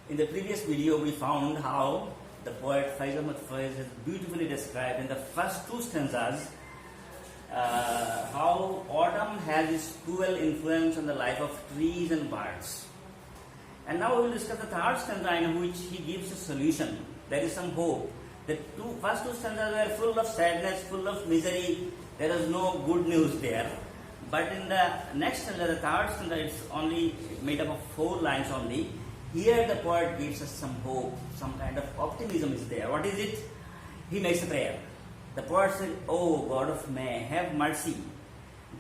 In the previous video, we found how the poet Faiz Ahmad Faiz has beautifully described in the first two stanzas how autumn has its cruel influence on the life of trees and birds. And now we will discuss the third stanza in which he gives a solution. There is some hope. The first two stanzas were full of sadness, full of misery. There is no good news there. But in the next stanza, the third stanza, it's only made up of 4 lines only. Here the poet gives us some hope, some kind of optimism is there. What is it? He makes a prayer. The poet says, "O God of May, have mercy.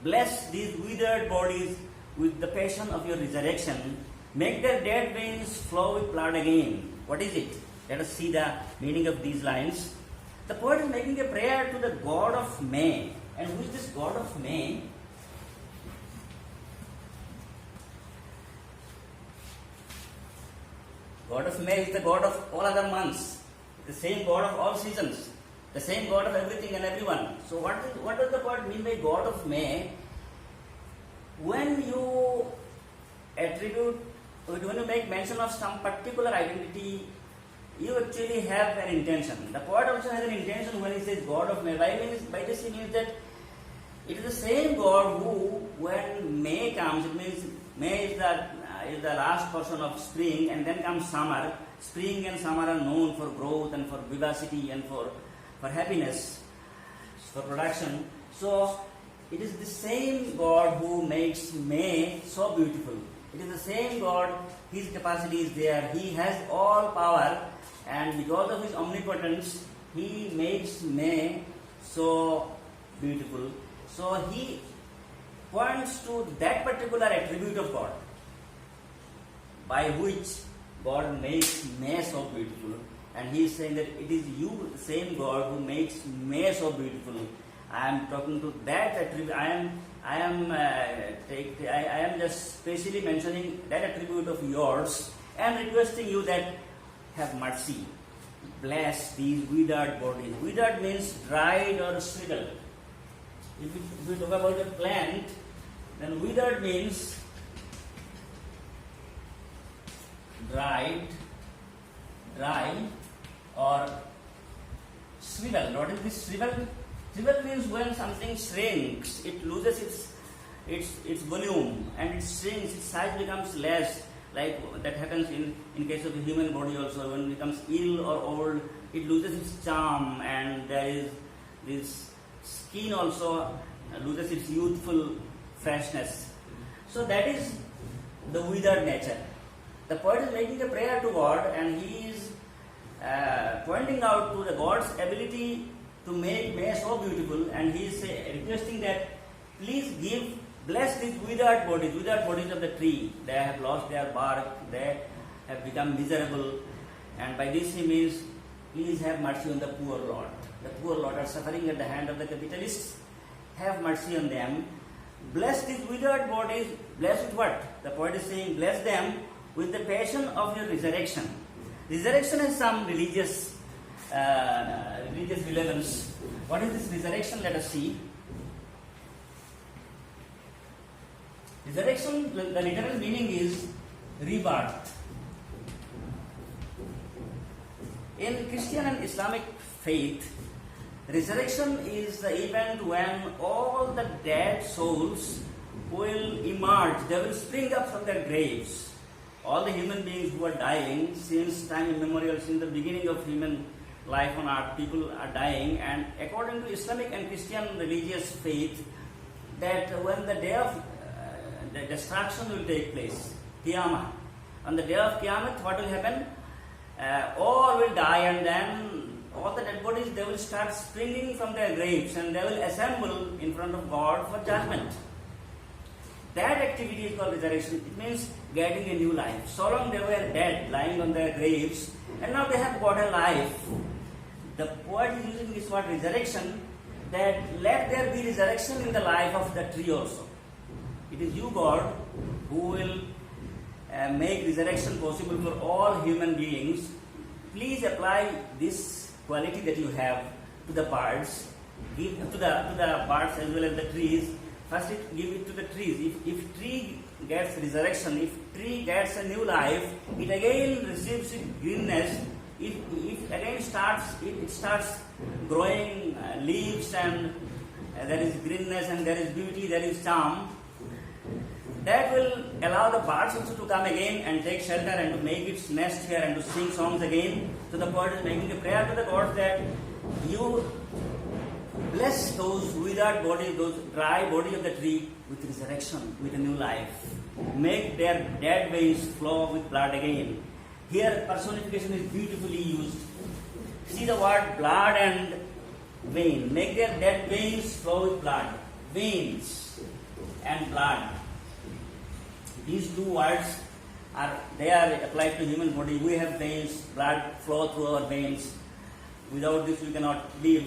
Bless these withered bodies with the passion of your resurrection. Make their dead veins flow with blood again." What is it? Let us see the meaning of these lines. The poet is making a prayer to the God of May. And who is this God of May? God of May is the God of all other months, the same God of all seasons, the same God of everything and everyone. So what does the poet mean by God of May? When you make mention of some particular identity, you actually have an intention. The poet also has an intention when he says God of May. By this he means that it is the same God who, when May comes, it means May is the last portion of spring, and then comes summer. Spring and summer are known for growth and for vivacity and for happiness, for production. So it is the same God who makes May so beautiful. It is the same God, His capacity is there. He has all power, and because of His omnipotence, He makes May so beautiful. So He points to that particular attribute of God by which God makes May so beautiful. And He is saying that it is you, the same God, who makes May so beautiful. I am talking to that attribute. I am just specially mentioning that attribute of yours and requesting you that have mercy. Bless these withered bodies. Withered means dried or shriveled. If we talk about a plant, then withered means dry or shriveled. What is this shriveled? Shriveled means when something shrinks, it loses its volume and it shrinks, its size becomes less. Like that happens in case of the human body also. When it becomes ill or old, it loses its charm, and there is this skin also loses its youthful freshness. So that is the withered nature. The poet is making a prayer to God, and he is pointing out to the God's ability to make May so beautiful, and he is requesting that please bless these withered bodies of the tree. They have lost their bark, they have become miserable, and by this he means please have mercy on the poor lot. The poor lot are suffering at the hand of the capitalists. Have mercy on them. Bless these withered bodies. Bless with what? The poet is saying bless them with the passion of your resurrection. Resurrection has some religious relevance. What is this resurrection? Let us see. Resurrection, the literal meaning is rebirth. In Christian and Islamic faith, resurrection is the event when all the dead souls will emerge, they will spring up from their graves. All the human beings who are dying, since time immemorial, since the beginning of human life on earth, people are dying, and according to Islamic and Christian religious faith, that when the day of the destruction will take place, Qiyamah. On the day of Qiyamah, what will happen? All will die, and then all the dead bodies, they will start springing from their graves, and they will assemble in front of God for judgment. That activity is called resurrection. It means getting a new life. So long they were dead, lying on their graves, and now they have got a life. The poet is using this word resurrection, that let there be resurrection in the life of the tree also. It is you, God, who will make resurrection possible for all human beings. Please apply this quality that you have to the birds, give to the birds as well as the trees. First, give it to the trees. If tree gets resurrection, if tree gets a new life, it again receives its greenness. It again starts growing leaves, and there is greenness and there is beauty, there is charm. That will allow the birds also to come again and take shelter and to make its nest here and to sing songs again. So the poet is making a prayer to the gods that you bless those withered bodies, those dry bodies of the tree with resurrection, with a new life. Make their dead veins flow with blood again. Here personification is beautifully used. See the word blood and vein. Make their dead veins flow with blood. Veins and blood. These two words are applied to human body. We have veins, blood flow through our veins. Without this we cannot live.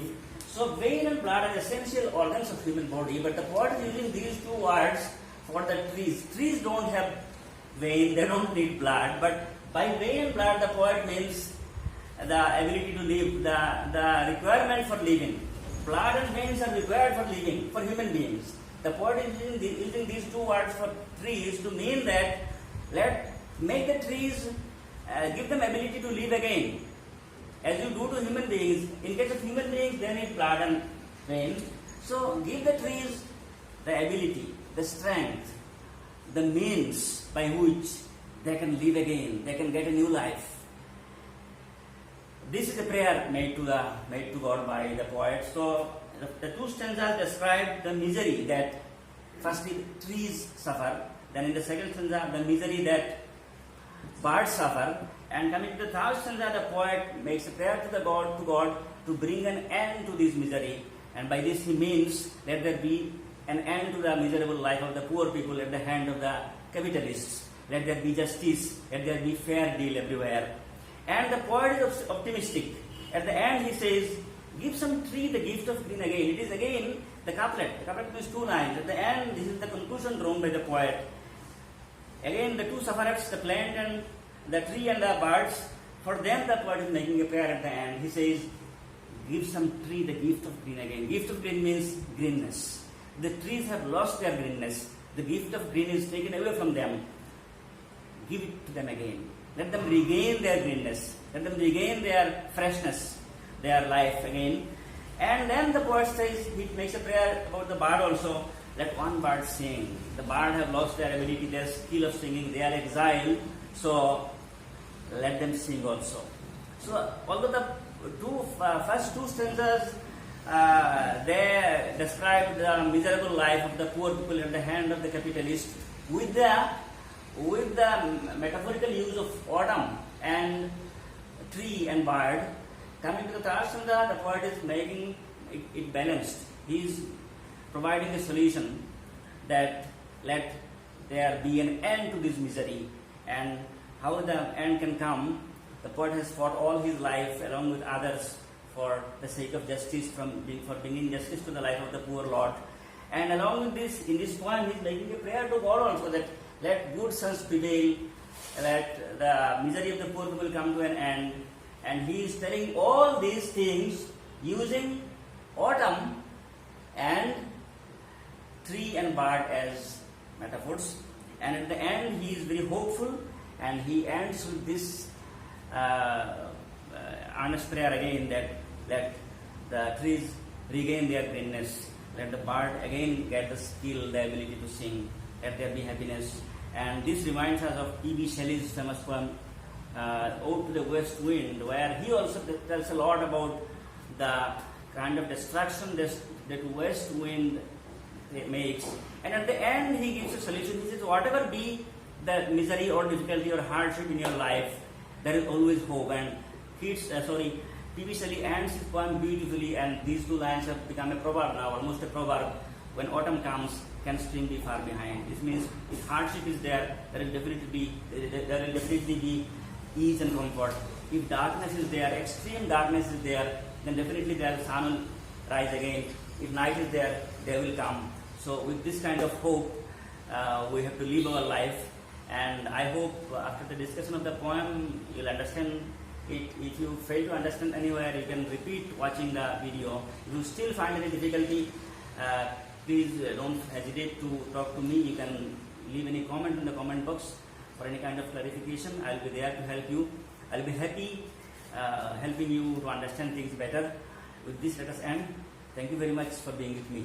So vein and blood are essential organs of human body, but the poet is using these two words for the trees. Trees don't have vein, they don't need blood, but by vein and blood the poet means the ability to live, the requirement for living. Blood and veins are required for living, for human beings. The poet is using these two words for trees to mean that make the trees, give them ability to live again. As you do to human beings, in case of human beings, they need blood and vein. So give the trees the ability, the strength, the means by which they can live again, they can get a new life. This is a prayer made to God by the poet. So the two stanzas describe the misery that firstly trees suffer, then in the second stanza the misery that birds suffer, and coming to the third stanza the poet makes a prayer to God to bring an end to this misery, and by this he means let there be an end to the miserable life of the poor people at the hand of the capitalists. Let there be justice, let there be fair deal everywhere. And the poet is optimistic. At the end he says, give some tree the gift of green again. It is again the couplet. The couplet means two lines. At the end, this is the conclusion drawn by the poet. Again, the two sufferers, the plant and the tree and the birds, for them the poet is making a prayer at the end. He says, give some tree the gift of green again. Gift of green means greenness. The trees have lost their greenness. The gift of green is taken away from them. Give it to them again. Let them regain their greenness. Let them regain their freshness, their life again. And then the poet says, he makes a prayer about the bird also. Let one bird sing. The bird have lost their ability, their skill of singing. They are exiled. So let them sing also. So although the first two stanzas they describe the miserable life of the poor people in the hand of the capitalist, with the metaphorical use of autumn and tree and bird, coming to the third stanza, the poet is making it balanced. He is providing a solution that let there be an end to this misery, and how the end can come. The poet has fought all his life along with others for the sake of justice, for bringing justice to the life of the poor lot. And along with this, in this poem, he is making a prayer to God also that let good sense prevail, let the misery of the poor people come to an end. And he is telling all these things using autumn and tree and bird as metaphors. And at the end, he is very hopeful, and he ends with this earnest prayer again that let the trees regain their greenness, let the bird again get the skill, the ability to sing, let there be happiness. And this reminds us of E.B. Shelley's famous poem, Ode to the West Wind, where he also tells a lot about the kind of destruction that west wind makes. And at the end, he gives a solution. He says, whatever be the misery or difficulty or hardship in your life, there is always hope. And P.B. Shelley ends his poem beautifully, and these two lines have become a proverb now, almost a proverb. When autumn comes, can spring be far behind? This means if hardship is there, there will definitely be ease and comfort. If darkness is there, extreme darkness is there, then definitely the sun will rise again. If night is there, they will come. So with this kind of hope, we have to live our life. And I hope after the discussion of the poem, you'll understand it. If you fail to understand anywhere, you can repeat watching the video. If you still find any difficulty, please don't hesitate to talk to me. You can leave any comment in the comment box for any kind of clarification. I'll be there to help you. I'll be happy helping you to understand things better. With this, let us end. Thank you very much for being with me.